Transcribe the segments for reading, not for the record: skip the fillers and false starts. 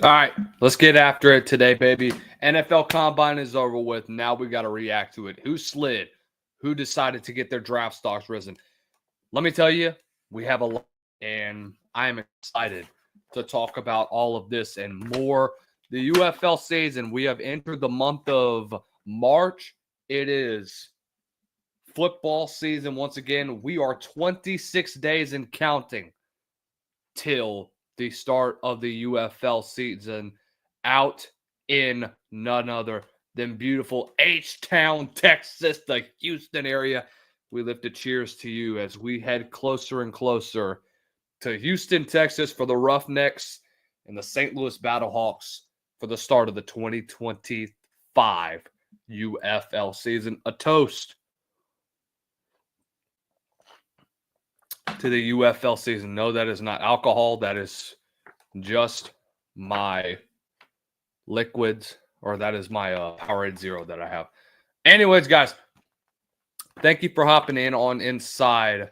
All right, let's get after it today, baby. NFL Combine is over with. Now we got to react to it. Who slid? Who decided to get their draft stocks risen? Let me tell you, we have a lot, and I am excited to talk about all of this and more. The UFL season, we have entered the month of March. It is football season once again. We are 26 days and counting till the start of the UFL season out in none other than beautiful H-Town, Texas, the Houston area. We lift a cheers to you as we head closer and closer to Houston, Texas for the Roughnecks and the St. Louis Battlehawks for the start of the 2025 UFL season. A toast to the UFL season. No, that is not alcohol. That is just my liquids, or that is my Powerade Zero that I have. Anyways, guys, thank you for hopping in on Inside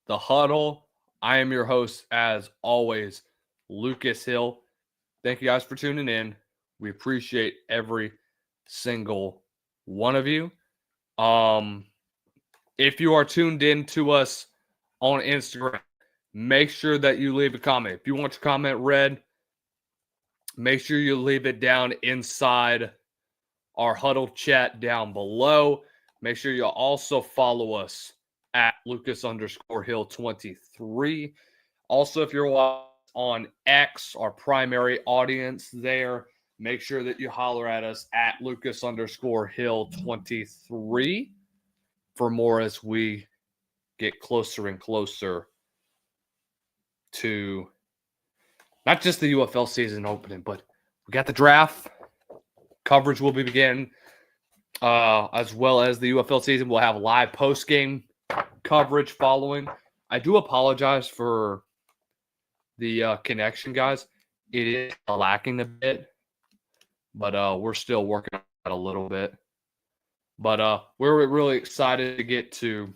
the Huddle. I am your host, as always, Lucas Hill. Thank you guys for tuning in. We appreciate every single one of you. If you are tuned in to us on Instagram, make sure that you leave a comment. If you want your comment read, make sure you leave it down inside our Huddle chat down below. Make sure you also follow us at Lucas_Hill23. Also, if you're on X, our primary audience there, make sure that you holler at us at Lucas_Hill23 for more as we get closer and closer to not just the UFL season opening, but we got the draft. Coverage will be beginning, as well as the UFL season. We'll have live post-game coverage following. I do apologize for the connection, guys. It is lacking a bit, but we're still working on it a little bit. But we're really excited to get to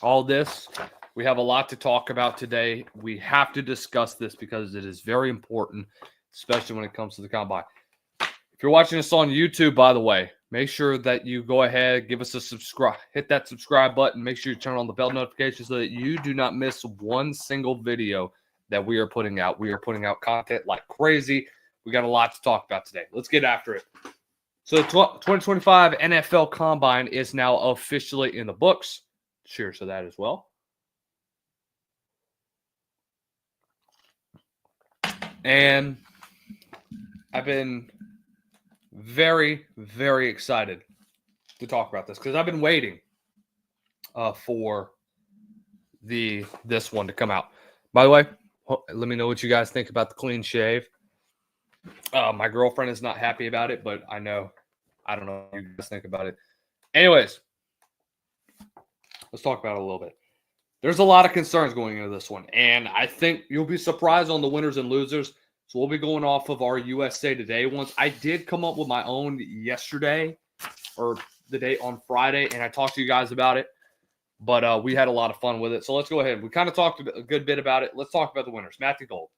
all this. We have a lot to talk about today. We have to discuss this because it is very important, especially when it comes to the Combine. If you're watching us on YouTube, by the way, make sure that you go ahead, give us a subscribe, hit that subscribe button. Make sure you turn on the bell notification so that you do not miss one single video that we are putting out. We are putting out content like crazy. We got a lot to talk about today. Let's get after it. So the 2025 NFL Combine is now officially in the books. Cheers to that as well. And I've been very, very excited to talk about this because I've been waiting for this one to come out. By the way, let me know what you guys think about the clean shave. My girlfriend is not happy about it, but I don't know what you guys think about it. Anyways, let's talk about it a little bit. There's a lot of concerns going into this one, and I think you'll be surprised on the winners and losers. So we'll be going off of our USA Today ones. I did come up with my own yesterday or the day on Friday, and I talked to you guys about it, but we had a lot of fun with it. So let's go ahead. We kind of talked a good bit about it. Let's talk about the winners. Matthew Gold.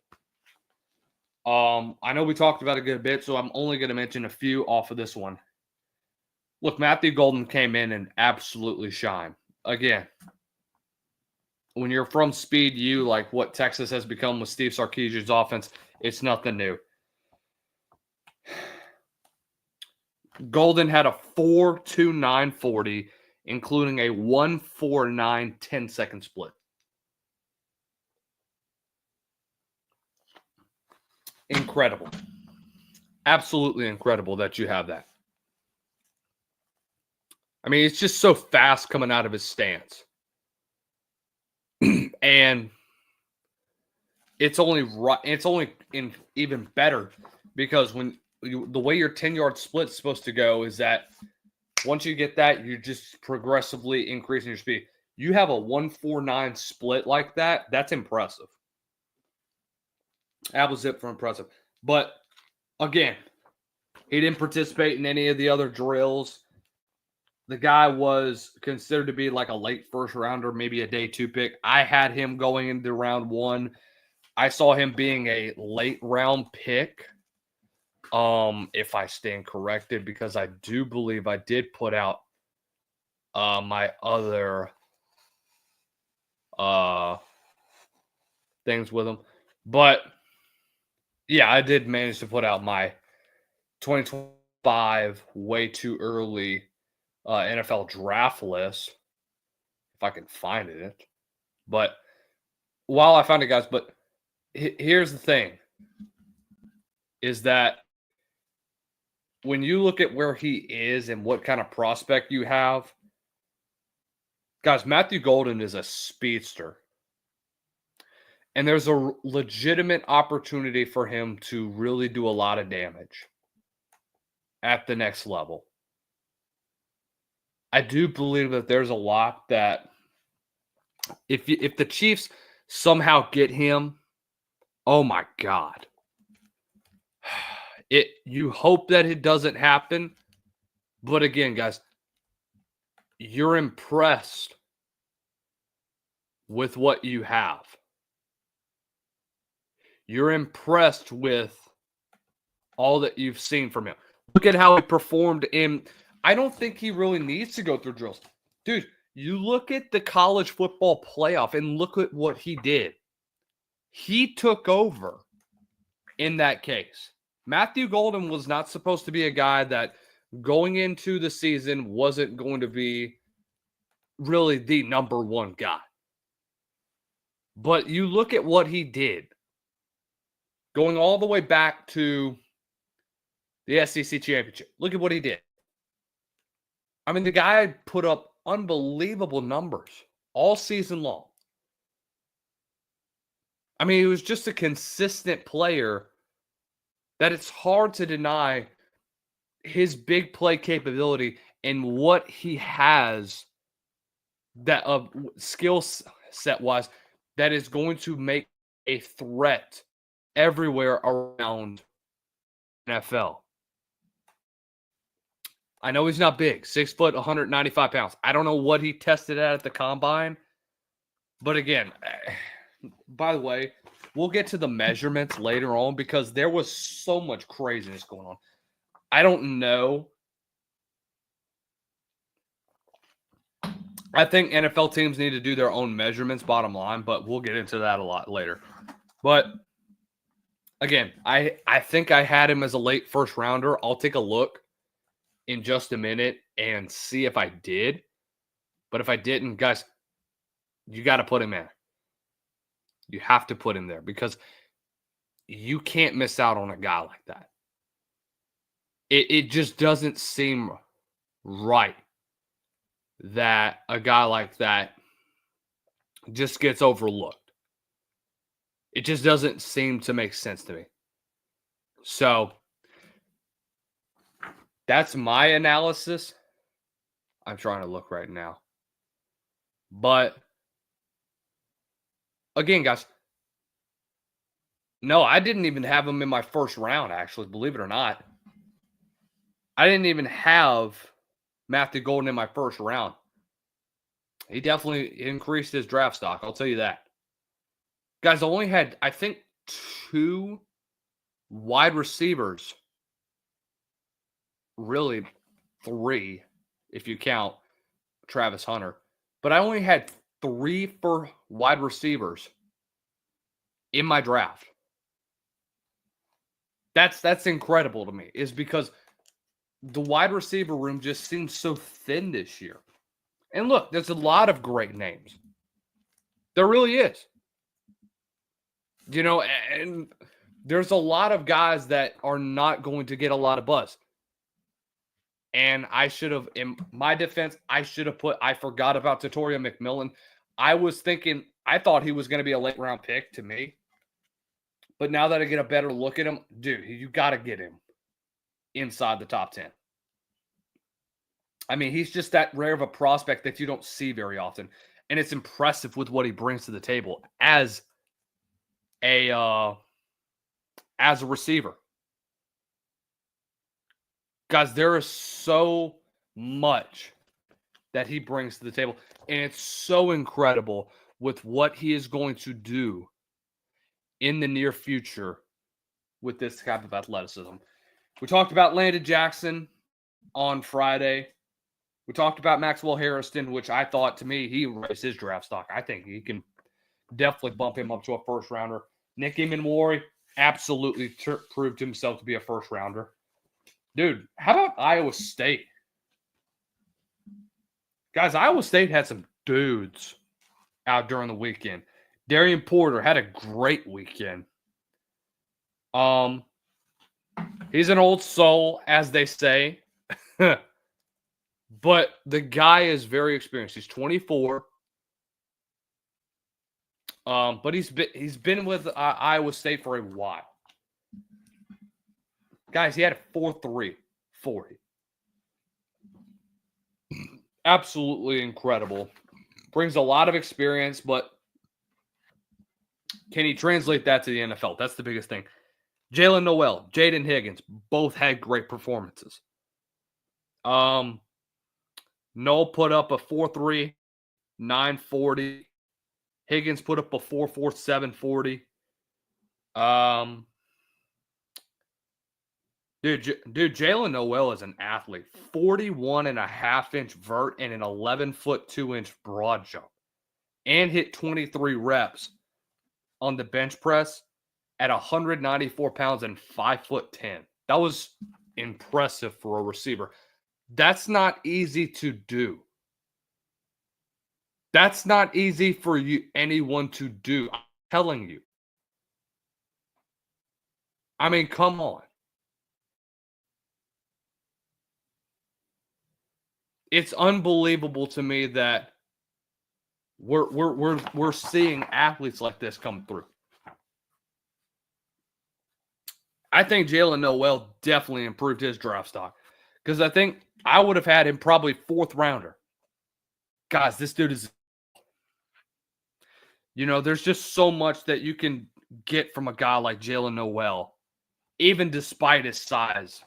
I know we talked about a good bit, so I'm only going to mention a few off of this one. Look, Matthew Golden came in and absolutely shined. Again, when you're from Speed U, like what Texas has become with Steve Sarkisian's offense, it's nothing new. Golden had a 4.2940, including a 1.49 10-second split. Incredible. Absolutely incredible that you have that. I mean, it's just so fast coming out of his stance. And it's only even better because the way your 10-yard split is supposed to go is that once you get that, you're just progressively increasing your speed. You have a 1.49 split like that, that's impressive. That was it for impressive. But again, he didn't participate in any of the other drills. The guy was considered to be like a late first rounder, maybe a day 2 pick. I had him going into round 1. I saw him being a late round pick. If I stand corrected, because I do believe I did put out my other things with him. But yeah, I did manage to put out my 2025 way too early NFL draft list, if I can find it. But while I found it, guys, but here's the thing, is that when you look at where he is and what kind of prospect you have, guys, Matthew Golden is a speedster. And there's a legitimate opportunity for him to really do a lot of damage at the next level. I do believe that there's a lot that if the Chiefs somehow get him, oh my God. You hope that it doesn't happen. But again, guys, you're impressed with what you have. You're impressed with all that you've seen from him. Look at how he performed in. I don't think he really needs to go through drills. Dude, you look at the college football playoff and look at what he did. He took over in that case. Matthew Golden was not supposed to be a guy that going into the season wasn't going to be really the number one guy. But you look at what he did. Going all the way back to the SEC championship. Look at what he did. I mean, the guy put up unbelievable numbers all season long. I mean, he was just a consistent player that it's hard to deny his big play capability and what he has that skill set wise that is going to make a threat everywhere around NFL. I know he's not big, 6 foot, 195 pounds. I don't know what he tested at the combine. But again, by the way, we'll get to the measurements later on because there was so much craziness going on. I don't know. I think NFL teams need to do their own measurements, bottom line, but we'll get into that a lot later. But again, I think I had him as a late first rounder. I'll take a look in just a minute and see if I did. But if I didn't, guys, you got to put him in. You have to put him there because you can't miss out on a guy like that. It just doesn't seem right that a guy like that just gets overlooked. It just doesn't seem to make sense to me. So that's my analysis. I'm trying to look right now. But again, guys, no, I didn't even have him in my first round, actually, believe it or not. I didn't even have Matthew Golden in my first round. He definitely increased his draft stock, I'll tell you that. Guys, I only had, I think, 2 wide receivers. Really, 3, if you count Travis Hunter. But I only had 3 for wide receivers in my draft. That's incredible to me, is because the wide receiver room just seems so thin this year. And look, there's a lot of great names. There really is. You know, and there's a lot of guys that are not going to get a lot of buzz. And I should have, in my defense, I forgot about Tatoria McMillan. I thought he was going to be a late round pick to me. But now that I get a better look at him, dude, you got to get him inside the top 10. I mean, he's just that rare of a prospect that you don't see very often. And it's impressive with what he brings to the table as a receiver. Guys, there is so much that he brings to the table. And it's so incredible with what he is going to do in the near future with this type of athleticism. We talked about Landon Jackson on Friday. We talked about Maxwell Harrison, which I thought, to me, he raised his draft stock. I think he can definitely bump him up to a first rounder. Nick Emanwari absolutely proved himself to be a first rounder. Dude, how about Iowa State? Guys, Iowa State had some dudes out during the weekend. Darian Porter had a great weekend. He's an old soul, as they say. But the guy is very experienced. He's 24. But he's been with Iowa State for a while. Guys, he had a 4.3 40. Absolutely incredible. Brings a lot of experience, but can he translate that to the NFL? That's the biggest thing. Jalen Noel, Jaden Higgins, both had great performances. Noel put up a 4.3 940. Higgins put up a 4.4 740. Dude, Jalen Noel is an athlete. 41.5-inch vert and an 11-foot 2-inch broad jump. And hit 23 reps on the bench press at 194 pounds and 5'10". That was impressive for a receiver. That's not easy to do. That's not easy for anyone to do. I'm telling you. I mean, come on. It's unbelievable to me that we're seeing athletes like this come through. I think Jalen Noel definitely improved his draft stock because I think I would have had him probably fourth rounder. Guys, this dude is, there's just so much that you can get from a guy like Jalen Noel, even despite his size.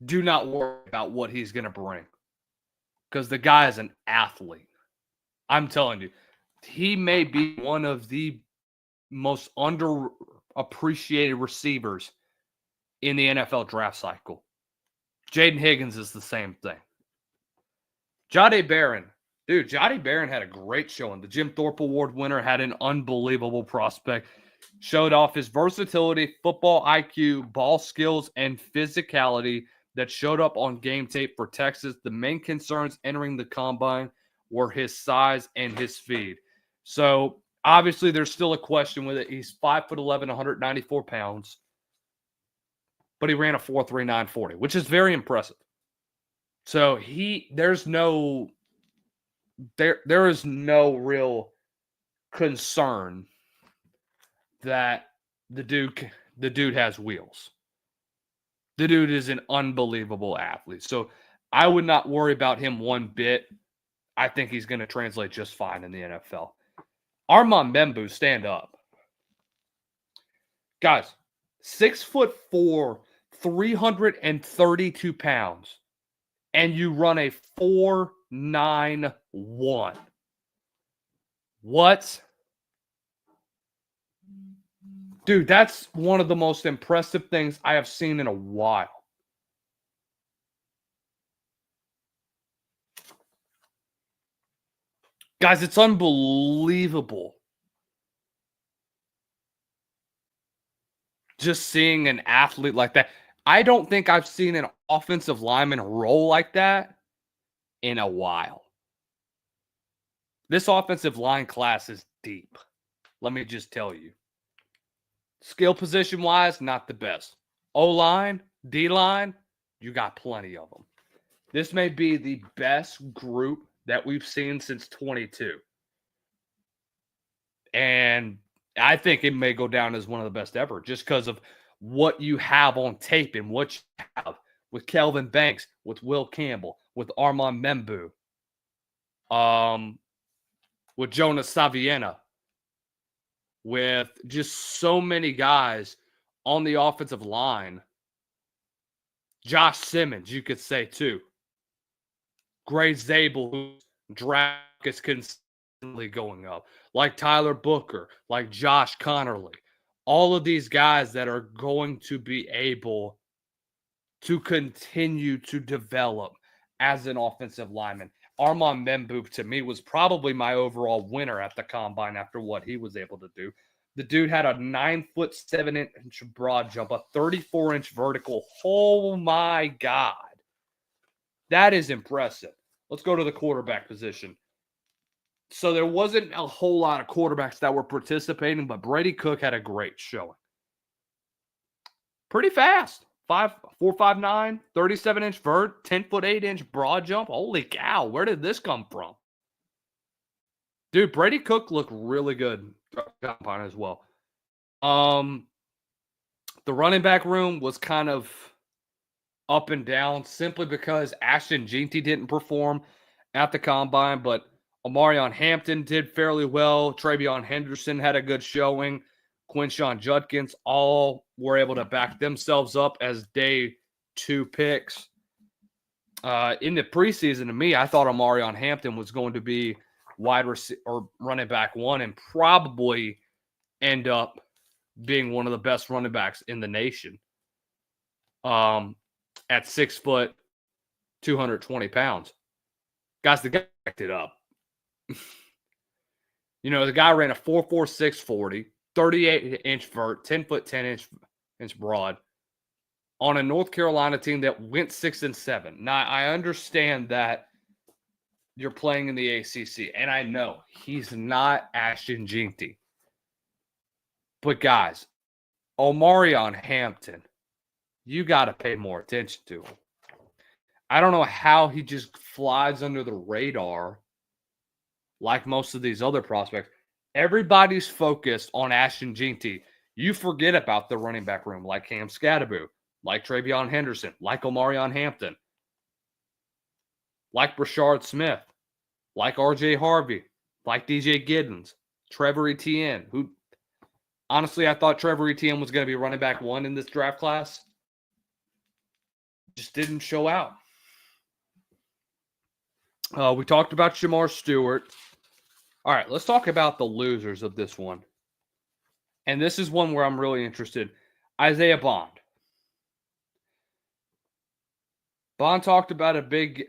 Do not worry about what he's going to bring because the guy is an athlete. I'm telling you, he may be one of the most underappreciated receivers in the NFL draft cycle. Jaden Higgins is the same thing. Jahdae Barron. Dude, Jahdae Barron had a great showing. The Jim Thorpe Award winner had an unbelievable prospect. Showed off his versatility, football IQ, ball skills, and physicality that showed up on game tape for Texas. The main concerns entering the combine were his size and his speed. So, obviously, there's still a question with it. He's 5'11", 194 pounds. But he ran a 4.3 940, which is very impressive. So, there is no real concern that the dude has wheels. The dude is an unbelievable athlete. So I would not worry about him one bit. I think he's going to translate just fine in the NFL. Armand Membu, stand up. Guys, 6'4", 332 pounds, and you run a 4.91. What? Dude, that's one of the most impressive things I have seen in a while. Guys, it's unbelievable. Just seeing an athlete like that. I don't think I've seen an offensive lineman roll like that in a while. This offensive line class is deep. Let me just tell you. Skill position-wise, not the best. O-line, D-line, you got plenty of them. This may be the best group that we've seen since 22. And I think it may go down as one of the best ever just because of what you have on tape and what you have with Kelvin Banks, with Will Campbell, with Armand Membu, with Jonas Saviena, with just so many guys on the offensive line. Josh Simmons, you could say, too. Gray Zabel, who's draft is considered going up, like Tyler Booker, like Josh Connerly. All of these guys that are going to be able to continue to develop as an offensive lineman. Armand Membou, to me, was probably my overall winner at the combine after what he was able to do. The dude had a 9'7" broad jump, a 34-inch vertical. Oh my God. That is impressive. Let's go to the quarterback position. So there wasn't a whole lot of quarterbacks that were participating, but Brady Cook had a great showing. Pretty fast. 4'5'9", 37-inch vert, 10'8" broad jump. Holy cow, where did this come from? Dude, Brady Cook looked really good as well. The running back room was kind of up and down simply because Ashton Jeanty didn't perform at the combine, but Omarion Hampton did fairly well. Travion Henderson had a good showing. Quinshon Judkins all were able to back themselves up as day 2 picks. In the preseason, to me, I thought Omarion Hampton was going to be wide receiver or running back 1 and probably end up being one of the best running backs in the nation. At 6 foot, 220 pounds. Guys, the guy backed it up. The guy ran a 4.46 40, 38-inch vert, 10 foot 10 inch broad on a North Carolina team that went 6-7. Now, I understand that you're playing in the ACC, and I know he's not Ashton Jeanty. But guys, Omarion Hampton, you got to pay more attention to him. I don't know how he just flies under the radar like most of these other prospects. Everybody's focused on Ashton Jeanty. You forget about the running back room like Cam Scadaboo, like Travion Henderson, like Omarion Hampton, like Brashard Smith, like RJ Harvey, like DJ Giddens, Trevor Etienne, who honestly I thought Trevor Etienne was going to be running back 1 in this draft class. Just didn't show out. We talked about Shamar Stewart. All right, let's talk about the losers of this one. And this is one where I'm really interested. Isaiah Bond. Bond talked a big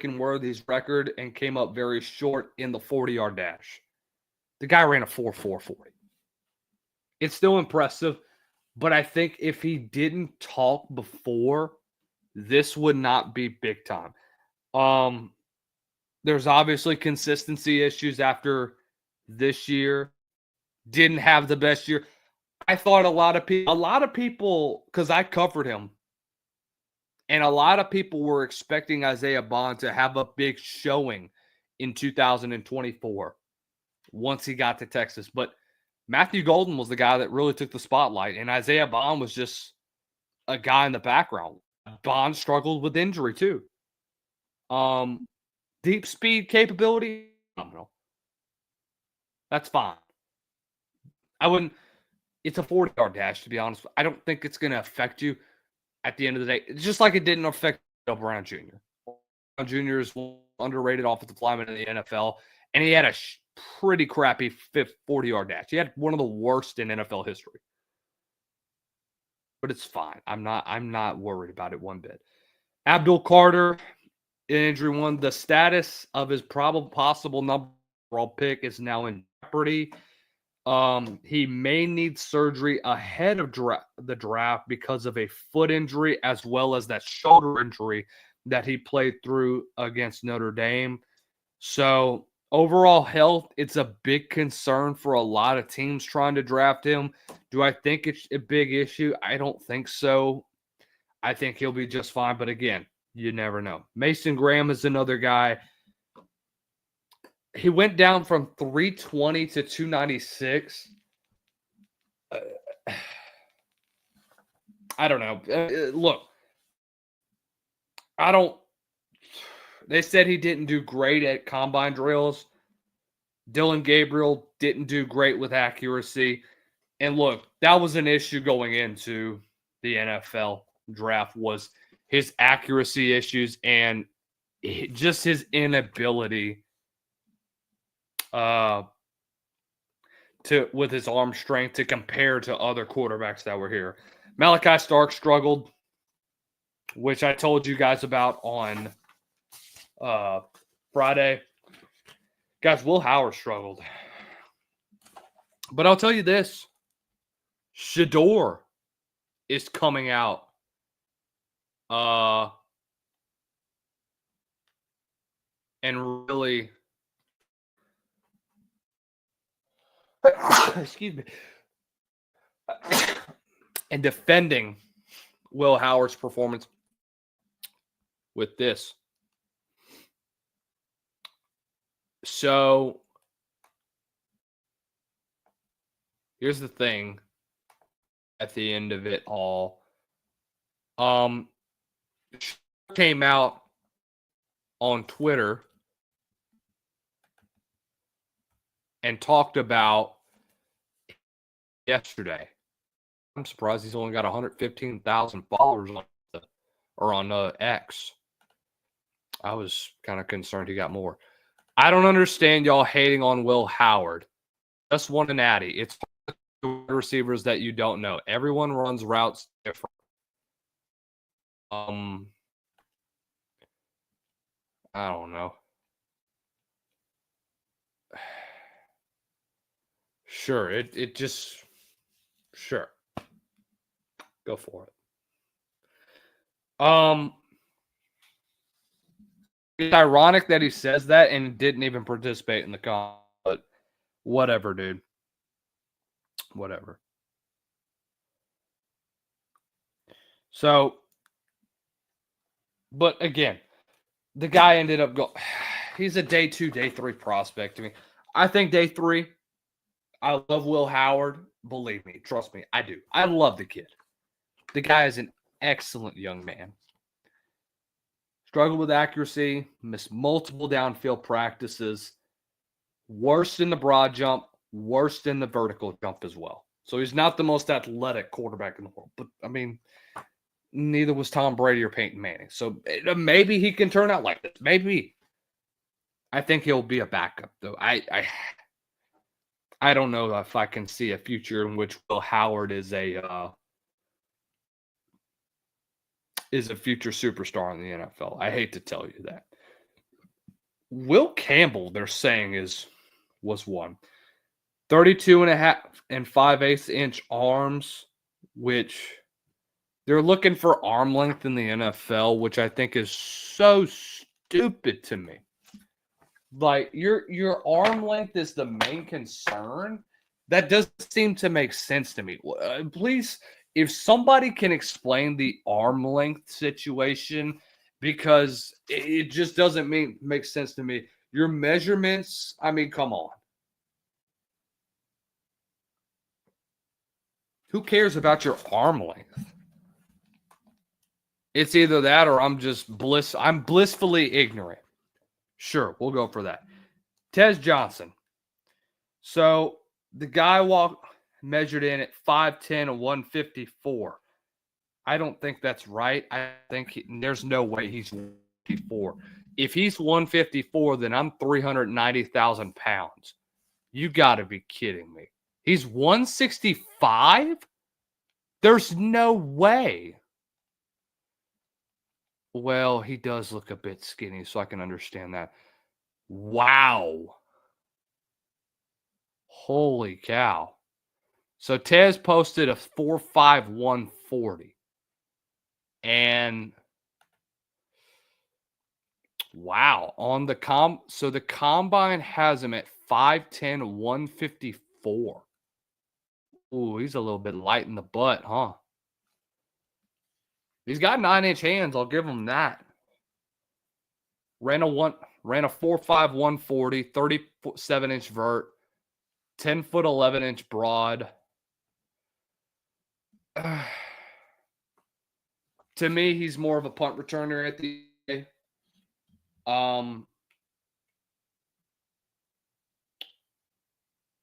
Worthy's record and came up very short in the 40-yard dash. The guy ran a 4.440. It's still impressive, but I think if he didn't talk before, this would not be big time. There's obviously consistency issues after this year. Didn't have the best year. I thought a lot of people, because I covered him, and a lot of people were expecting Isaiah Bond to have a big showing in 2024 once he got to Texas. But Matthew Golden was the guy that really took the spotlight, and Isaiah Bond was just a guy in the background. Bond struggled with injury too. Deep speed capability, phenomenal. That's fine. It's a 40-yard dash, to be honest. I don't think it's going to affect you at the end of the day. It's just like it didn't affect Brown Jr. Brown Jr. is underrated offensive lineman in the NFL, and he had a pretty crappy 40-yard dash. He had one of the worst in NFL history. But it's fine. I'm not worried about it one bit. Abdul Carter, injury 1. The status of his possible number one pick is now in jeopardy. He may need surgery ahead of the draft because of a foot injury as well as that shoulder injury that he played through against Notre Dame. So overall health, it's a big concern for a lot of teams trying to draft him. Do I think it's a big issue? I don't think so. I think he'll be just fine. But again, you never know. Mason Graham is another guy. He went down from 320 to 296. I don't know. Look, they said he didn't do great at combine drills. Dylan Gabriel didn't do great with accuracy. And look, that was an issue going into the NFL draft, was his accuracy issues and just his inability with his arm strength to compare to other quarterbacks that were here. Malachi Stark struggled, which I told you guys about on Friday. Guys, Will Howard struggled. But I'll tell you this. Shador is coming out. And really, excuse me, and defending Will Howard's performance with this. So here's the thing at the end of it all. Came out on Twitter and talked about yesterday. I'm surprised he's only got 115,000 followers on X. I was kind of concerned he got more. I don't understand y'all hating on Will Howard. Just won a natty. It's receivers that you don't know. Everyone runs routes different. I don't know. Sure, it just sure. Go for it. It's ironic that he says that and didn't even participate in the con, but whatever, dude. Whatever. So, but again, the guy ended up going. He's a day 2, day 3 prospect to me. I think day 3. I love Will Howard. Believe me, trust me, I do. I love the kid. The guy is an excellent young man. Struggled with accuracy, missed multiple downfield practices, worst in the broad jump, worst in the vertical jump as well. So he's not the most athletic quarterback in the world. But, I mean, neither was Tom Brady or Peyton Manning. So maybe he can turn out like this. Maybe. I think he'll be a backup, though. I don't know if I can see a future in which Will Howard is a future superstar in the NFL. I hate to tell you that. Will Campbell, they're saying, was one. 32.5 and 5/8 inch arms, which they're looking for arm length in the NFL, which I think is so stupid to me. Like, your arm length is the main concern. That doesn't seem to make sense to me. Please, if somebody can explain the arm length situation, because it just doesn't make sense to me. Your measurements, I mean, come on. Who cares about your arm length? It's either that or I'm blissfully ignorant. Sure, we'll go for that. Tez Johnson. So the guy measured in at 5'10" and 154. I don't think that's right. I think there's no way he's 154. If he's 154, then I'm 390,000 pounds. You got to be kidding me. He's 165? There's no way. Well, he does look a bit skinny, so I can understand that. Wow. Holy cow. So Tez posted a 4.5 140. And wow, on the the combine has him at 5'10 154. Ooh, he's a little bit light in the butt, huh? He's got 9-inch hands. I'll give him that. Ran a 4.5 140, 37-inch vert, 10-foot 11-inch broad. To me, he's more of a punt returner at the day.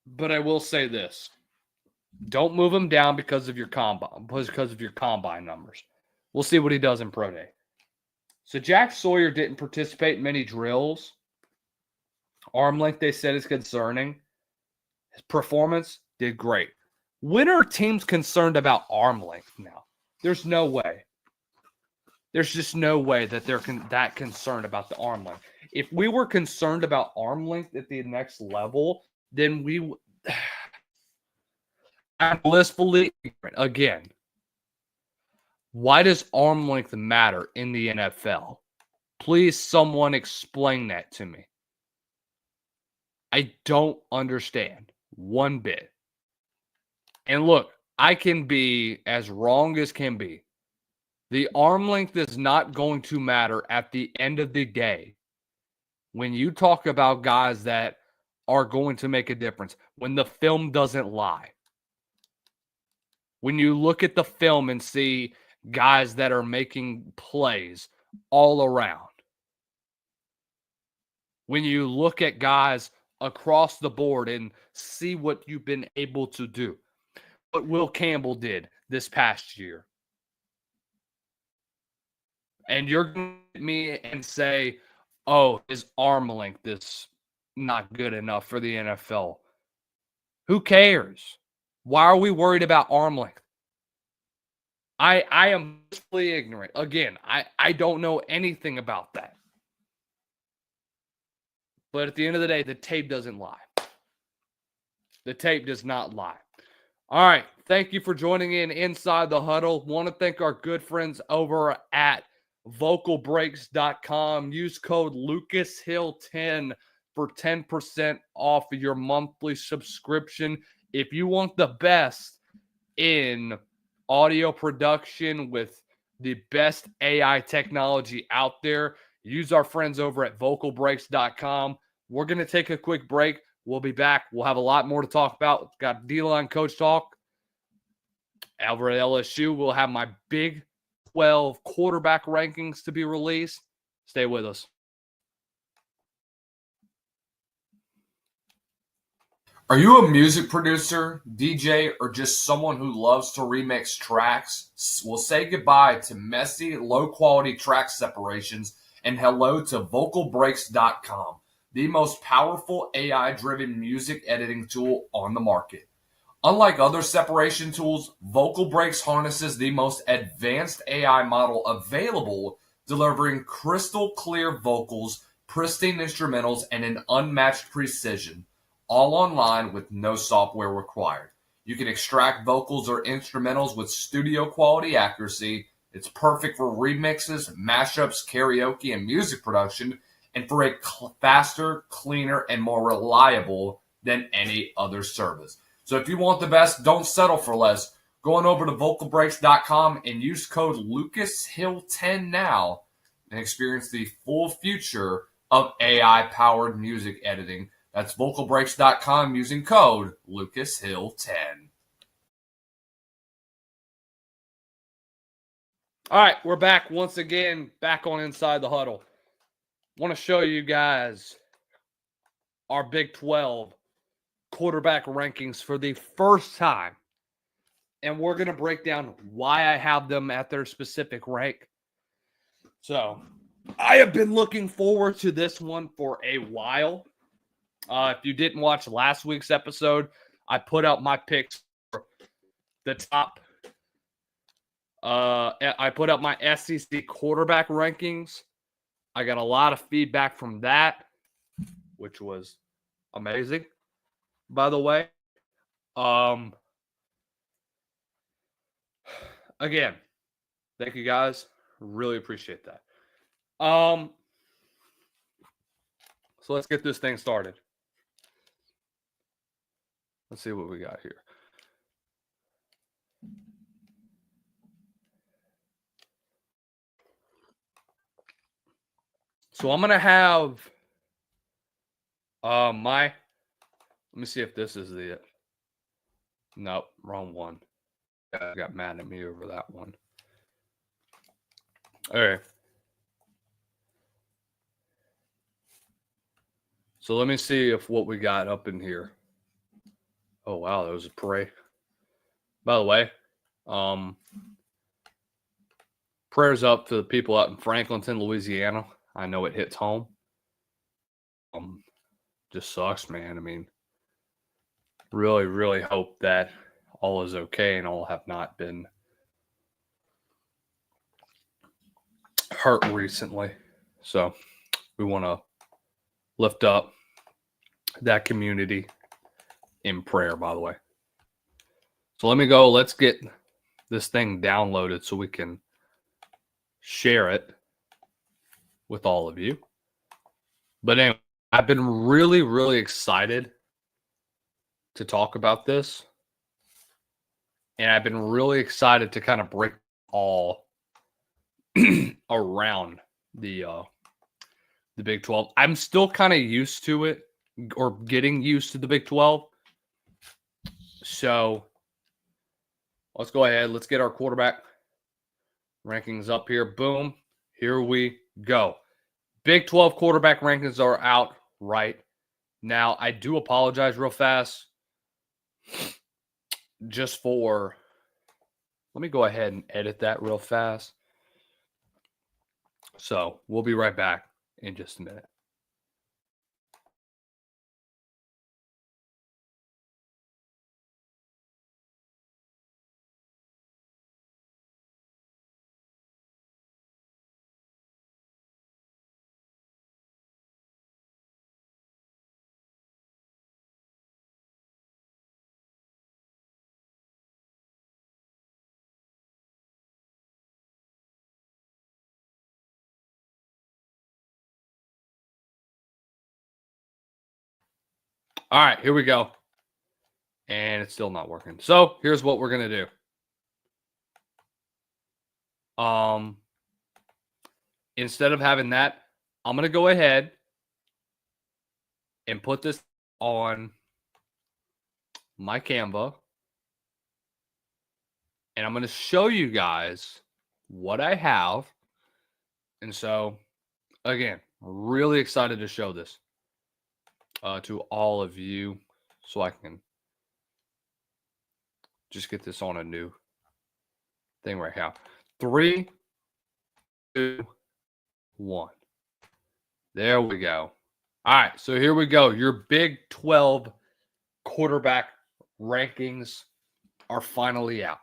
But I will say this: don't move him down because of your combine numbers. We'll see what he does in pro day. So Jack Sawyer didn't participate in many drills. Arm length, they said, is concerning. His performance did great. When are teams concerned about arm length now? There's no way. There's just no way that they're that concerned about the arm length. If we were concerned about arm length at the next level, then we I'm blissfully ignorant. Again, why does arm length matter in the NFL? Please, someone explain that to me. I don't understand one bit. And look, I can be as wrong as can be. The arm length is not going to matter at the end of the day when you talk about guys that are going to make a difference, when the film doesn't lie. When you look at the film and see guys that are making plays all around. When you look at guys across the board and see what you've been able to do. What Will Campbell did this past year. And you're going to me and say, oh, his arm length is not good enough for the NFL. Who cares? Why are we worried about arm length? I am completely ignorant. Again, I don't know anything about that. But at the end of the day, the tape doesn't lie. The tape does not lie. All right. Thank you for joining in Inside the Huddle. Want to thank our good friends over at vocalbreaks.com. Use code LucasHill10 for 10% off of your monthly subscription. If you want the best in audio production with the best AI technology out there, use our friends over at vocalbreaks.com. We're going to take a quick break. We'll be back. We'll have a lot more to talk about. We've got D-line coach talk. Over at LSU, we'll have my Big 12 quarterback rankings to be released. Stay with us. Are you a music producer, DJ, or just someone who loves to remix tracks? Well, say goodbye to messy, low-quality track separations and hello to vocalbreaks.com, the most powerful AI-driven music editing tool on the market. Unlike other separation tools, Vocal Breaks harnesses the most advanced AI model available, delivering crystal clear vocals, pristine instrumentals, and an unmatched precision, all online with no software required. You can extract vocals or instrumentals with studio quality accuracy. It's perfect for remixes, mashups, karaoke, and music production, and for a faster, cleaner, and more reliable than any other service. So if you want the best, don't settle for less. Go on over to vocalbreaks.com and use code LucasHill10 now and experience the full future of AI-powered music editing. That's vocalbreaks.com using code LucasHill10. All right, we're back once again, back on Inside the Huddle. Want to show you guys our Big 12 quarterback rankings for the first time. And we're going to break down why I have them at their specific rank. So, I have been looking forward to this one for a while. If you didn't watch last week's episode, I put out my picks for the top. I put out my SEC quarterback rankings. I got a lot of feedback from that, which was amazing, by the way. Again, thank you guys. Really appreciate that. So let's get this thing started. Let's see what we got here. So I'm going to have let me see if this is the, nope, wrong one. I got mad at me over that one. All right. So let me see if what we got up in here. Oh, wow, that was a parade. By the way, prayers up to the people out in Franklinton, Louisiana. I know it hits home. just sucks, man. I mean, really, really hope that all is okay and all have not been hurt recently. So we want to lift up that community in prayer, by the way. So let me go. Let's get this thing downloaded so we can share it with all of you. But anyway, I've been really, really excited to talk about this. And I've been really excited to kind of break all around the Big 12. I'm still kind of used to it, or getting used to the Big 12. So let's go ahead. Let's get our quarterback rankings up here. Boom. Here we go. Big 12 quarterback rankings are out right now. I do apologize real fast. Just for, let me go ahead and edit that real fast. So we'll be right back in just a minute. All right, here we go. And it's still not working. So here's what we're going to do. Instead of having that, I'm going to go ahead and put this on my Canva. And I'm going to show you guys what I have. And so, again, really excited to show this to all of you, so I can just get this on a new thing right now. 3, 2, 1. There we go. All right, so here we go. Your Big 12 quarterback rankings are finally out.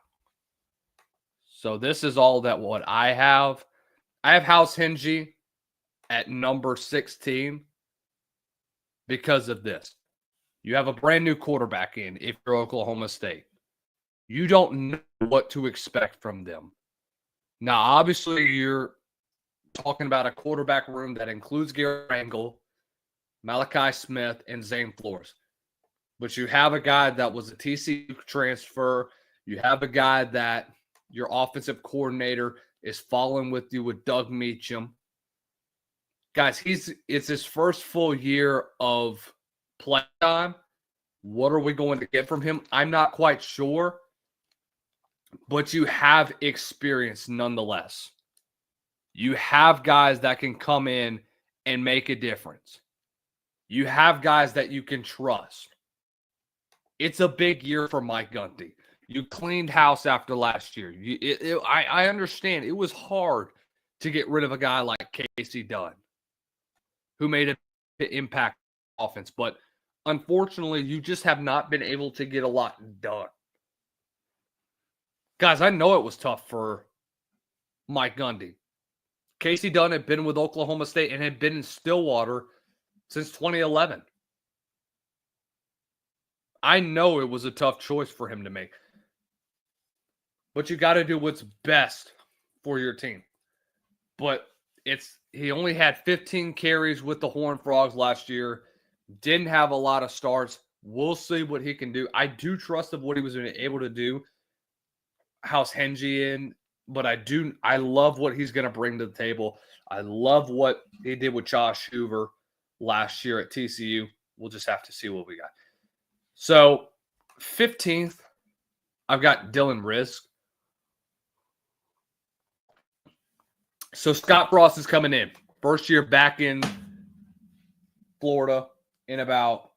So this is all that what I have. I have House Hingy at number 16 because of this. You have a brand new quarterback in if you're Oklahoma State. You don't know what to expect from them. Now, obviously, you're talking about a quarterback room that includes Garrett Angle, Malachi Smith, and Zane Flores. But you have a guy that was a TCU transfer. You have a guy that your offensive coordinator is following with you with Doug Meacham. Guys, it's his first full year of play time. What are we going to get from him? I'm not quite sure. But you have experience nonetheless. You have guys that can come in and make a difference. You have guys that you can trust. It's a big year for Mike Gundy. You cleaned house after last year. I understand. It was hard to get rid of a guy like Casey Dunn, who made an impact offense. But unfortunately, you just have not been able to get a lot done. Guys, I know it was tough for Mike Gundy. Casey Dunn had been with Oklahoma State and had been in Stillwater since 2011. I know it was a tough choice for him to make. But you got to do what's best for your team. But he only had 15 carries with the Horned Frogs last year. Didn't have a lot of starts. We'll see what he can do. I do trust of what he was able to do. House Hengy in, but I love what he's going to bring to the table. I love what he did with Josh Hoover last year at TCU. We'll just have to see what we got. So 15th, I've got Dylan Rizk. So Scott Frost is coming in. First year back in Florida in about,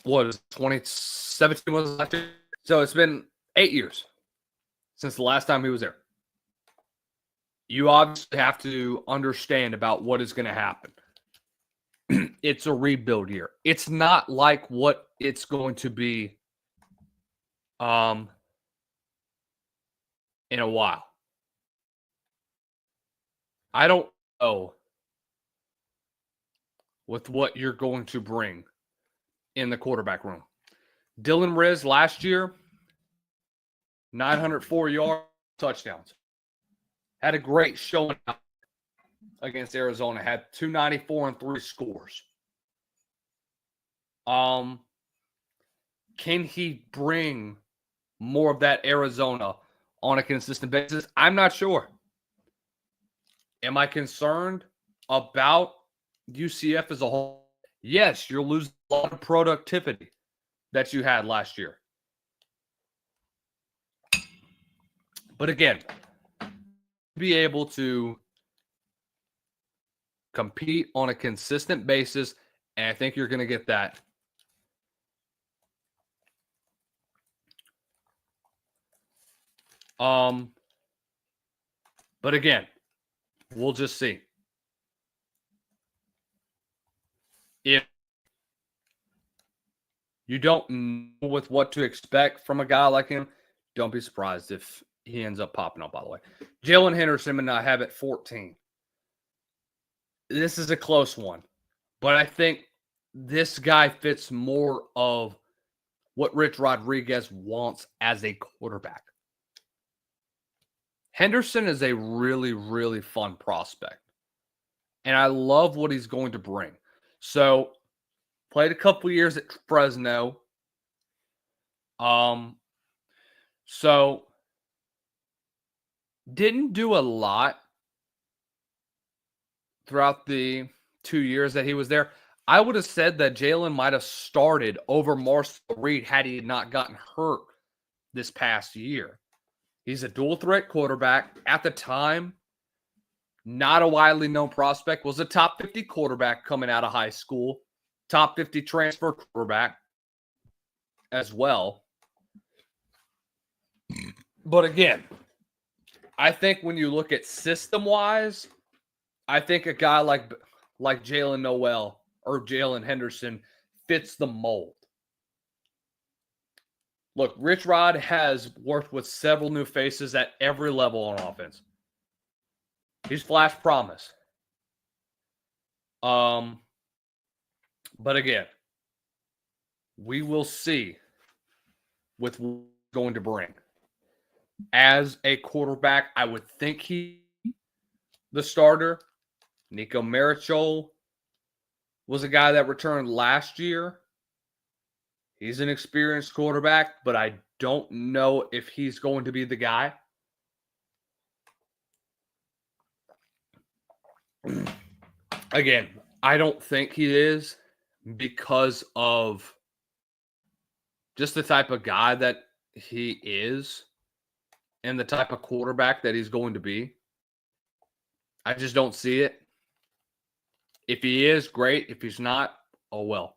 what is 2017 was last year? So it's been 8 years since the last time he was there. You obviously have to understand about what is going to happen. it's a rebuild year. It's not like what it's going to be in a while. I don't know with what you're going to bring in the quarterback room. Dylan Riz last year, 904 yards, touchdowns. Had a great showing against Arizona. Had 294 and 3 scores. Can he bring more of that Arizona on a consistent basis? I'm not sure. Am I concerned about UCF as a whole? Yes, you're losing a lot of productivity that you had last year. But again, be able to compete on a consistent basis, and I think you're going to get that. But again, we'll just see. If you don't know with what to expect from a guy like him, don't be surprised if he ends up popping up, by the way. Jalen Henderson and I have at 14. This is a close one, but I think this guy fits more of what Rich Rodriguez wants as a quarterback. Henderson is a really, really fun prospect, and I love what he's going to bring. So, played a couple years at Fresno. So didn't do a lot throughout the 2 years that he was there. I would have said that Jalen might have started over Marcel Reed had he not gotten hurt this past year. He's a dual threat quarterback. At the time, not a widely known prospect, was a top 50 quarterback coming out of high school, top 50 transfer quarterback as well. But again, I think when you look at system-wise, I think a guy like Jalen Noel or Jalen Henderson fits the mold. Look, Rich Rod has worked with several new faces at every level on offense. He's flashed promise. But again, we will see with what he's going to bring. As a quarterback, I would think he the starter. Nico Marichol was a guy that returned last year. He's an experienced quarterback, but I don't know if he's going to be the guy. Again, I don't think he is because of just the type of guy that he is and the type of quarterback that he's going to be. I just don't see it. If he is, great. If he's not, oh well.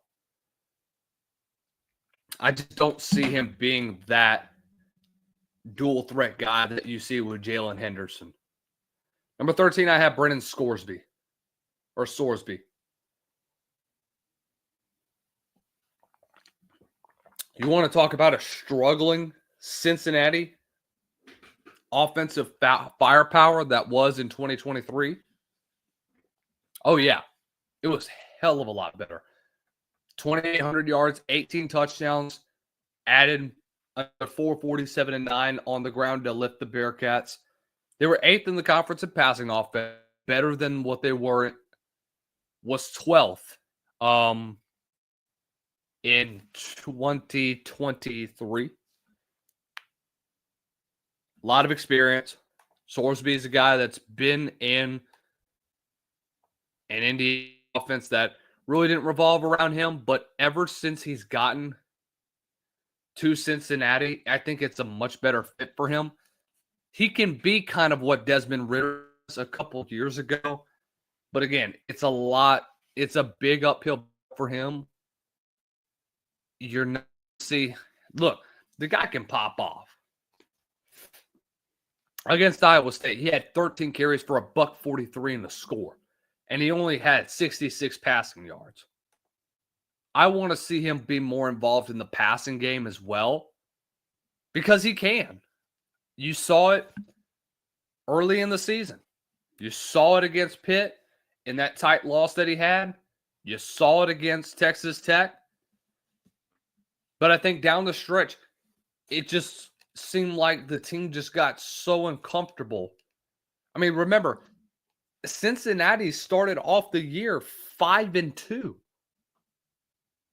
I just don't see him being that dual threat guy that you see with Jalen Henderson. Number 13, I have Brennan Sorsby. You want to talk about a struggling Cincinnati offensive firepower that was in 2023? Oh, yeah. It was hell of a lot better. 2,800 yards, 18 touchdowns, added a 447 and 9 on the ground to lift the Bearcats. They were 8th in the conference in passing offense, better than what they were. Was 12th in 2023. A lot of experience. Sorsby is a guy that's been in an Indiana offense that really didn't revolve around him, but ever since he's gotten to Cincinnati, I think it's a much better fit for him. He can be kind of what Desmond Ritter was a couple of years ago, but again, it's a big uphill for him. You're not look, the guy can pop off. Against Iowa State, he had 13 carries for $143 in the score. and he only had 66 passing yards. I want to see him be more involved in the passing game as well, because he can. You saw it early in the season. You saw it against Pitt in that tight loss that he had. You saw it against Texas Tech. But I think down the stretch, it just seemed like the team just got so uncomfortable. I mean, remember, Cincinnati started off the year 5-2.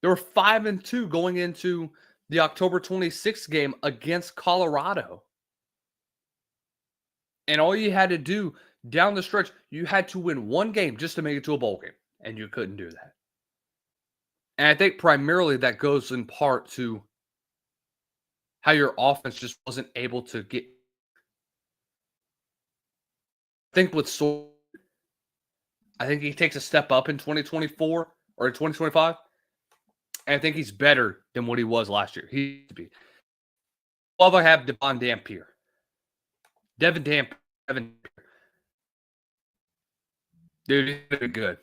They were 5-2 going into the October 26th game against Colorado. And all you had to do down the stretch, you had to win one game just to make it to a bowl game. And you couldn't do that. And I think primarily that goes in part to how your offense just wasn't able to get. I think with Soared, I think he takes a step up in 2024 or in 2025. And I think he's better than what he was last year. He used to be. Love I have Devon Dampier. Devin Dampier. Dude, he's going to be good.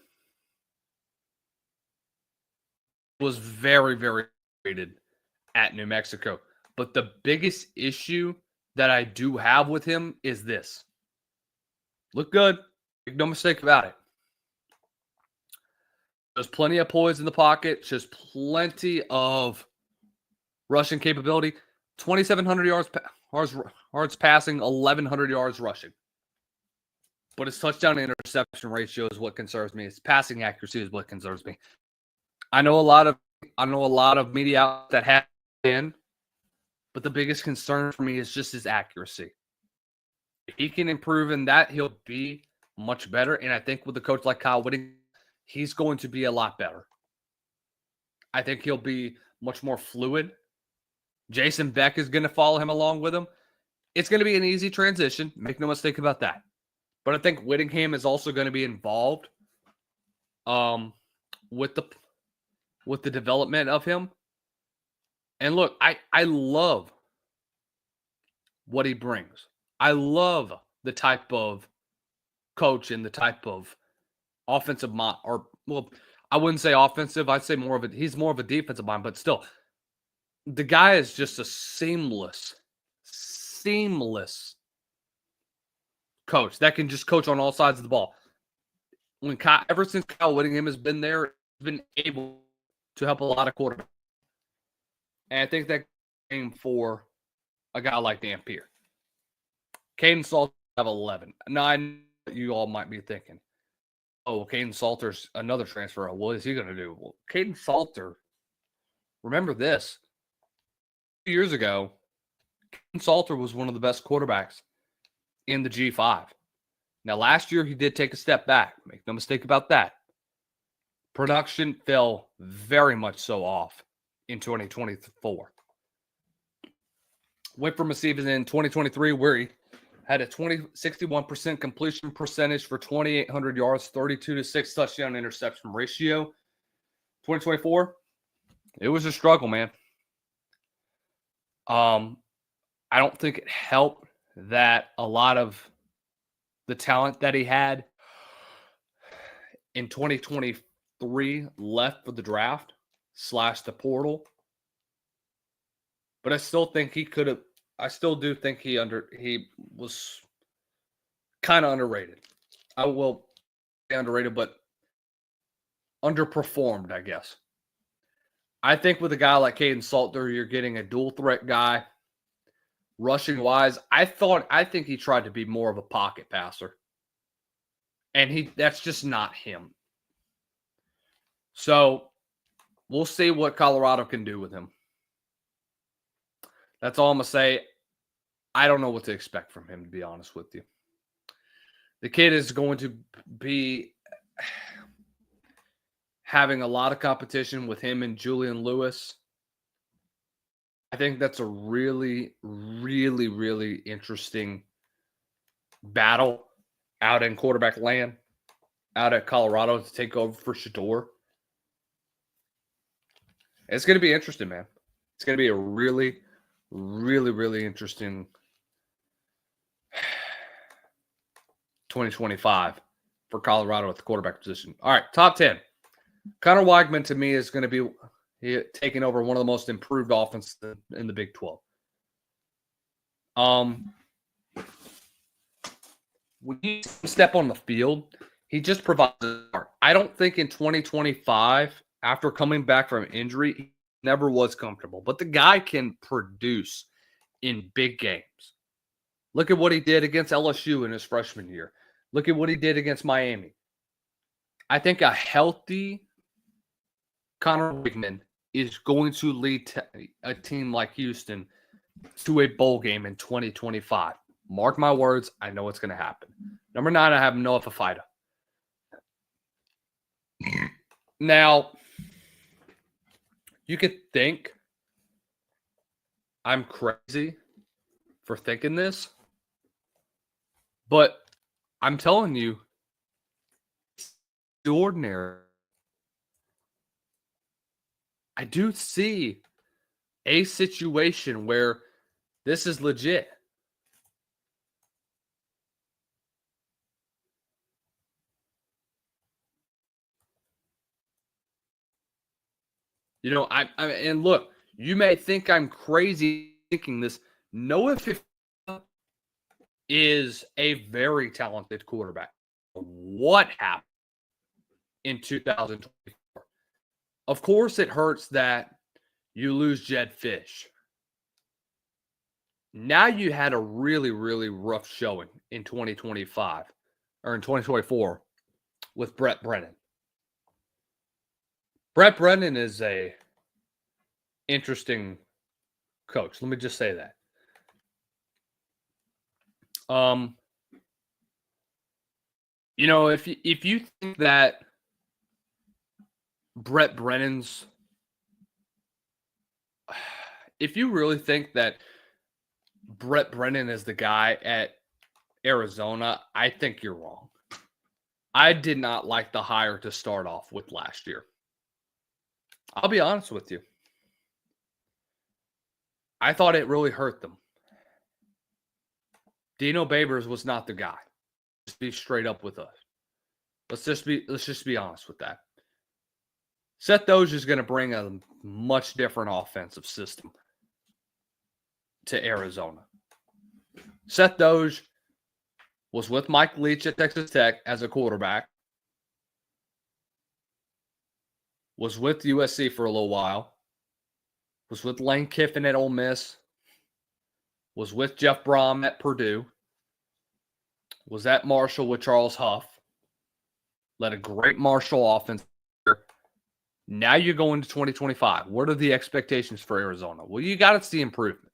Was very, very rated at New Mexico. But the biggest issue that I do have with him is this. Look good. Make no mistake about it. There's plenty of poise in the pocket. Just plenty of rushing capability. 2,700 yards passing, 1,100 yards rushing. But his touchdown to interception ratio is what concerns me. His passing accuracy is what concerns me. I know a lot of media out that have been, but the biggest concern for me is just his accuracy. If he can improve in that, he'll be much better. And I think with a coach like Kyle Whittingham, he's going to be a lot better. I think he'll be much more fluid. Jason Beck is going to follow him along with him. It's going to be an easy transition. Make no mistake about that. But I think Whittingham is also going to be involved with the development of him. And look, I love what he brings. I love the type of coach and the type of offensive mind, or well, I wouldn't say offensive. I'd say he's more of a defensive mind, but still, the guy is just a seamless coach that can just coach on all sides of the ball. Ever since Kyle Whittingham has been there, he's been able to help a lot of quarterbacks. And I think that came for a guy like Dampier. Caden Salter have 11. Now, I know you all might be thinking, oh, Caden Salter's another transfer. What is he going to do? Well, Caden Salter, remember this. 2 years ago, Caden Salter was one of the best quarterbacks in the G5. Now, last year, he did take a step back. Make no mistake about that. Production fell very much so off in 2024. Went from a season in 2023 where he had a 61% completion percentage for 2,800 yards, 32-6 touchdown interception ratio. 2024, it was a struggle, man. I don't think it helped that a lot of the talent that he had in 2023 left for the draft / the portal. But I still think he could have. I still do think he was kind of underrated. I will say underrated, but underperformed, I guess. I think with a guy like Caden Salter, you're getting a dual threat guy. Rushing wise, I think he tried to be more of a pocket passer. And that's just not him. So we'll see what Colorado can do with him. That's all I'm going to say. I don't know what to expect from him, to be honest with you. The kid is going to be having a lot of competition with him and Julian Lewis. I think that's a really, really, really interesting battle out in quarterback land, out at Colorado to take over for Shador. It's going to be interesting, man. It's going to be a really, really, really interesting 2025 for Colorado at the quarterback position. All right, top 10. Connor Weigman, to me, is going to be taking over one of the most improved offenses in the Big 12. When you step on the field, he just provides a start. I don't think in 2025, after coming back from injury, he never was comfortable. But the guy can produce in big games. Look at what he did against LSU in his freshman year. Look at what he did against Miami. I think a healthy Connor Weigman is going to lead a team like Houston to a bowl game in 2025. Mark my words, I know it's going to happen. Number 9, I have Noah Fafita. Now, you could think I'm crazy for thinking this, but I'm telling you, it's ordinary. I do see a situation where this is legit. You know, and look, you may think I'm crazy thinking this. Noah Fafita is a very talented quarterback. What happened in 2024? Of course, it hurts that you lose Jed Fish. Now you had a really, really rough showing in 2025 or in 2024 with Brett Brennan. Brett Brennan is a interesting coach. Let me just say that. You know, if you think that Brett Brennan's, if you really think that Brett Brennan is the guy at Arizona, I think you're wrong. I did not like the hire to start off with last year. I'll be honest with you. I thought it really hurt them. Dino Babers was not the guy. Just be straight up with us. Let's just be honest with that. Seth Doge is going to bring a much different offensive system to Arizona. Seth Doge was with Mike Leach at Texas Tech as a quarterback. Was with USC for a little while. Was with Lane Kiffin at Ole Miss. Was with Jeff Brom at Purdue. Was at Marshall with Charles Huff. Led a great Marshall offense. Now you go into 2025. What are the expectations for Arizona? Well, you got to see improvement.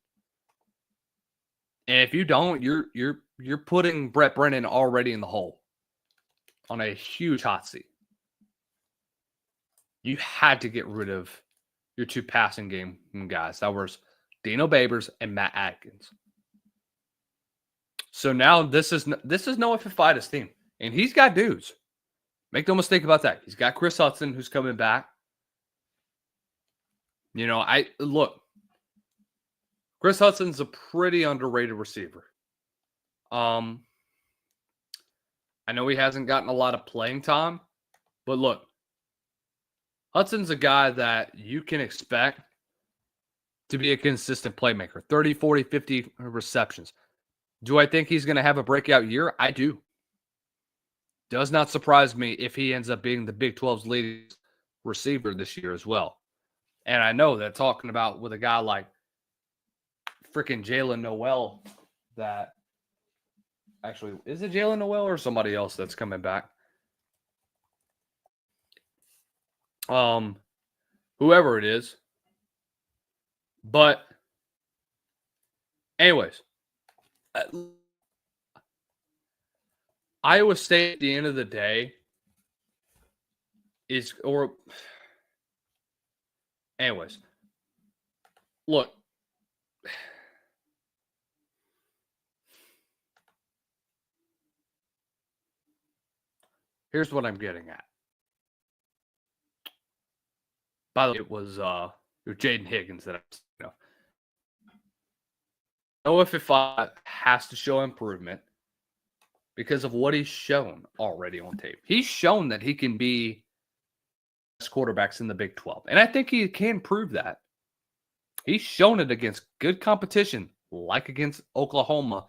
And if you don't, you're putting Brett Brennan already in the hole on a huge hot seat. You had to get rid of your 2 passing game guys. That was Dino Babers and Matt Atkins. So now this is Noah Fafita's team, and he's got dudes. Make no mistake about that. He's got Chris Hudson, who's coming back. You know, Chris Hudson's a pretty underrated receiver. I know he hasn't gotten a lot of playing time, but look, Hudson's a guy that you can expect to be a consistent playmaker. 30, 40, 50 receptions. Do I think he's going to have a breakout year? I do. Does not surprise me if he ends up being the Big 12's leading receiver this year as well. And I know that talking about with a guy like freaking Jalen Noel, that actually, is it Jalen Noel or somebody else that's coming back? Whoever it is. But anyways, Iowa State at the end of the day anyways, look, here's what I'm getting at. By the way, it was Jaden Higgins that Noah Fafita has to show improvement. because of what he's shown already on tape. He's shown that he can be best quarterbacks in the Big 12. And I think he can prove that. He's shown it against good competition, like against Oklahoma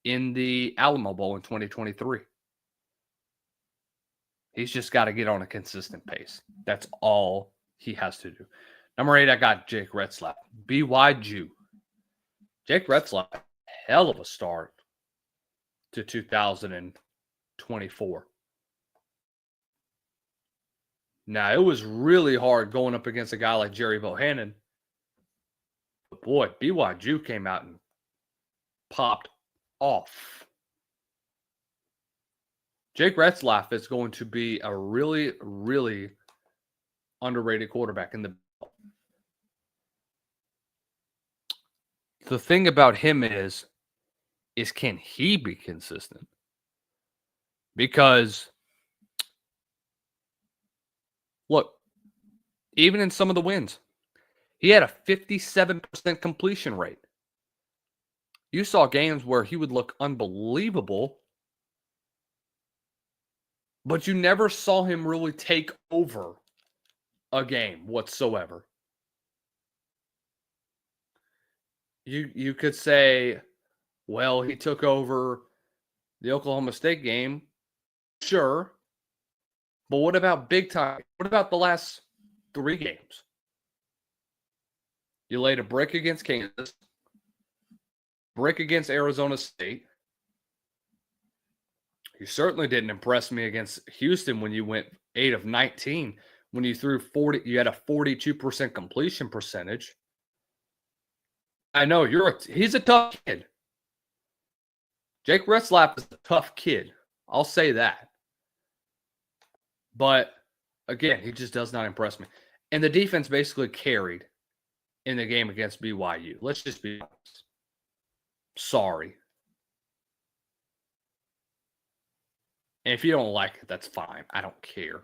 in the Alamo Bowl in 2023. He's just got to get on a consistent pace. That's all he has to do. Number 8, I got Jake Retzlaff, BYU. Jake Retzlaff, hell of a start to 2024. Now, it was really hard going up against a guy like Jerry Bohannon. But boy, BYU came out and popped off. Jake Retzlaff is going to be a really, really underrated quarterback in the. The thing about him is can he be consistent? Because look, even in some of the wins, he had a 57% completion rate. You saw games where he would look unbelievable, but you never saw him really take over a game whatsoever. You could say, well, he took over the Oklahoma State game. Sure. But what about big time? What about the last 3 games? You laid a brick against Kansas, brick against Arizona State. You certainly didn't impress me against Houston when you went 8 of 19. When you threw 40, you had a 42% completion percentage. I know he's a tough kid. Jake Retzlaff is a tough kid. I'll say that. But again, he just does not impress me. And the defense basically carried in the game against BYU. Let's just be honest. Sorry. And if you don't like it, that's fine. I don't care.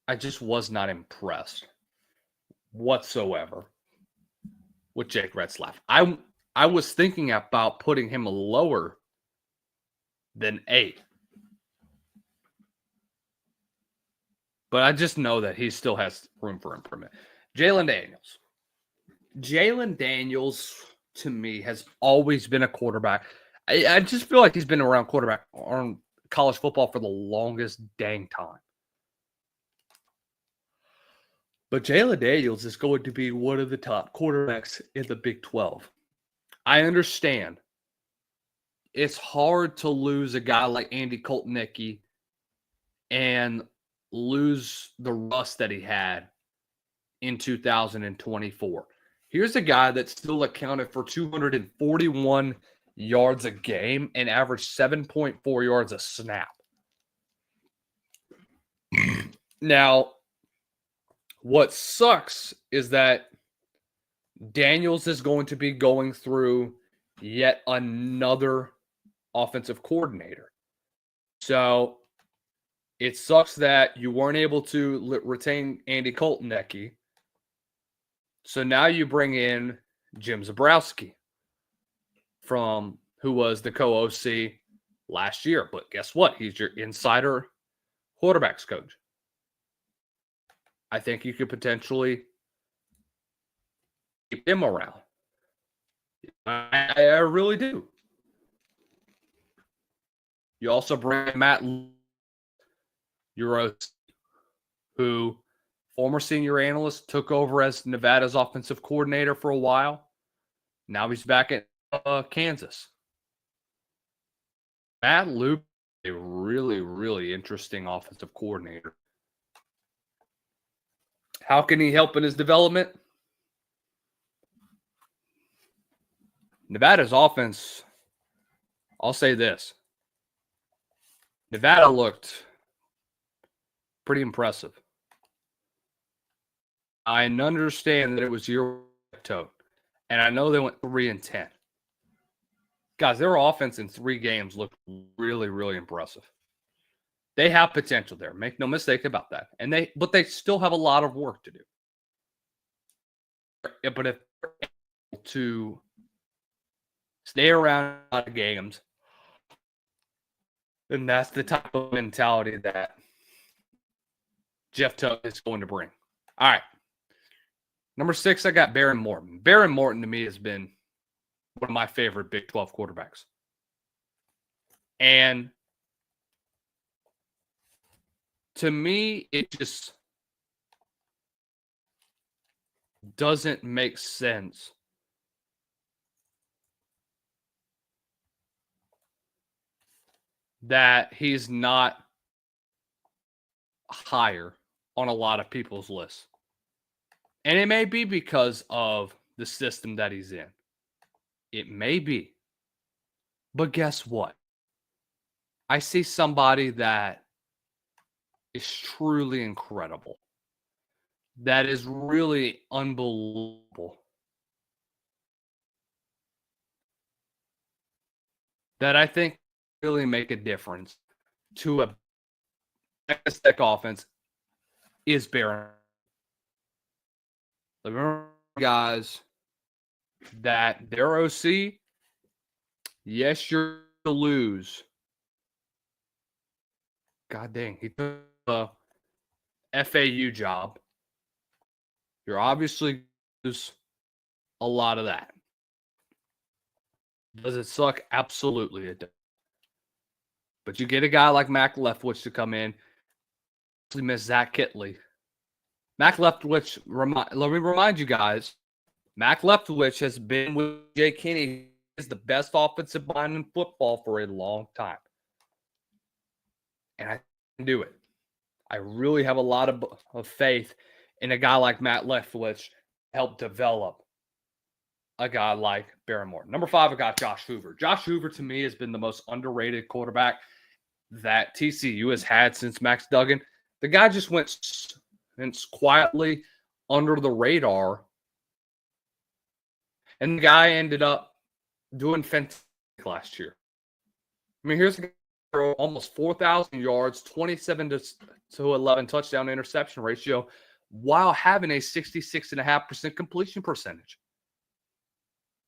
I just was not impressed whatsoever with Jake Retzlaff. I was thinking about putting him lower than 8. But I just know that he still has room for improvement. Jalen Daniels. Jalen Daniels, to me, has always been a quarterback. I just feel like he's been around quarterback on college football for the longest dang time. But Jalen Daniels is going to be one of the top quarterbacks in the Big 12. I understand. It's hard to lose a guy like Andy Koltnicki and lose the rust that he had in 2024. Here's a guy that still accounted for 241 yards a game and averaged 7.4 yards a snap. Now, what sucks is that Daniels is going to be going through yet another offensive coordinator. So it sucks that you weren't able to retain Andy Koltnicki. So now you bring in Jim Zabrowski, who was the co-OC last year. But guess what? He's your insider quarterbacks coach. I think you could potentially keep him around. I really do. You also bring Matt Euros, who former senior analyst, took over as Nevada's offensive coordinator for a while. Now he's back at Kansas. Matt Luke, a really, really interesting offensive coordinator. How can he help in his development? Nevada's offense, I'll say this. Nevada looked pretty impressive. I understand that it was your toe, and I know they went 3-10. Guys, their offense in 3 games looked really, really impressive. They have potential there. Make no mistake about that. But they still have a lot of work to do. But if they're able to stay around a lot of games, then that's the type of mentality that Jeff Tuck is going to bring. All right. Number 6, I got Baron Morton. Baron Morton, to me, has been one of my favorite Big 12 quarterbacks. And to me, it just doesn't make sense that he's not higher on a lot of people's lists. And it may be because of the system that he's in. It may be. But guess what? I see somebody that is truly incredible. That is really unbelievable. That I think really make a difference to a Texas Tech offense is Baron. Remember, guys, that their OC, yes, you're to lose. God dang, he took a FAU job. You're obviously lose a lot of that. Does it suck? Absolutely it does. But you get a guy like Mac Leftwich to come in. We miss Zach Kitley. Mac Leftwich, let me remind you guys, Mac Leftwich has been with Jay Kinney. He is the best offensive mind in football for a long time. And I can do it. I really have a lot of faith in a guy like Matt Leftwich to help develop a guy like Baron Morton. Number 5, I got Josh Hoover. Josh Hoover, to me, has been the most underrated quarterback that TCU has had since Max Duggan. The guy just went quietly under the radar. And the guy ended up doing fantastic last year. I mean, here's a guy for almost 4,000 yards, 27 to 11 touchdown interception ratio, while having a 66.5% completion percentage.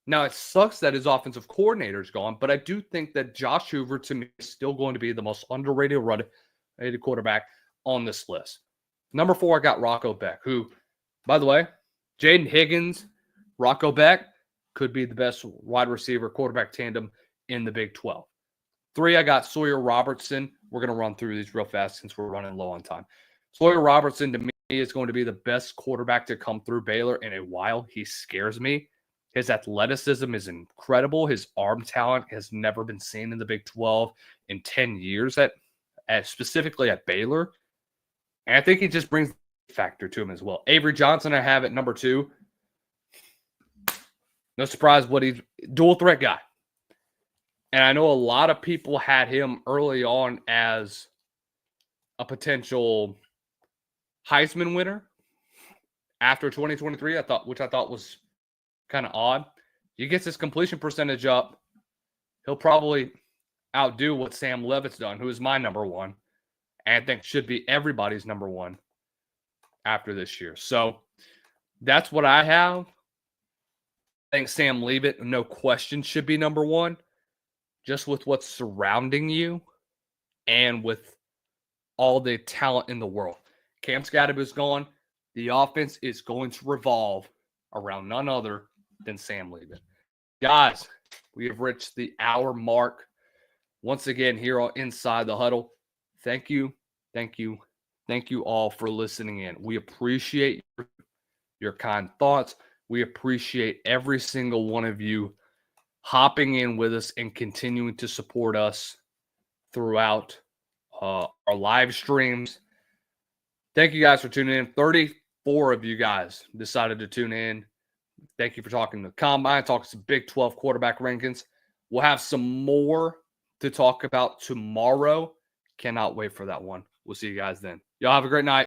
Now, it sucks that his offensive coordinator is gone, but I do think that Josh Hoover, to me, is still going to be the most underrated quarterback on this list. Number 4, I got Rocco Beck, who, by the way, Jaden Higgins, Rocco Beck could be the best wide receiver quarterback tandem in the Big 12. 3, I got Sawyer Robertson. We're going to run through these real fast since we're running low on time. Sawyer Robertson, to me, is going to be the best quarterback to come through Baylor in a while. He scares me. His athleticism is incredible. His arm talent has never been seen in the Big 12 in 10 years, specifically at Baylor. And I think he just brings a factor to him as well. Avery Johnson, I have at number 2. No surprise what he's dual threat guy. And I know a lot of people had him early on as a potential Heisman winner after 2023, which I thought was kind of odd. He gets his completion percentage up, he'll probably outdo what Sam Levitt's done, who is my number 1, and I think should be everybody's number 1 after this year. So that's what I have. I think Sam Leavitt, no question, should be number 1, just with what's surrounding you and with all the talent in the world. Cam Scadaboo's gone. The offense is going to revolve around none other than Sam Leavitt. Guys, we have reached the hour mark once again here on Inside the Huddle. Thank you all for listening in. We appreciate your kind thoughts. We appreciate every single one of you hopping in with us and continuing to support us throughout our live streams. Thank you guys for tuning in. 34 of you guys decided to tune in. Thank you for talking to the Combine, talking some Big 12 quarterback rankings. We'll have some more to talk about tomorrow. Cannot wait for that one. We'll see you guys then. Y'all have a great night.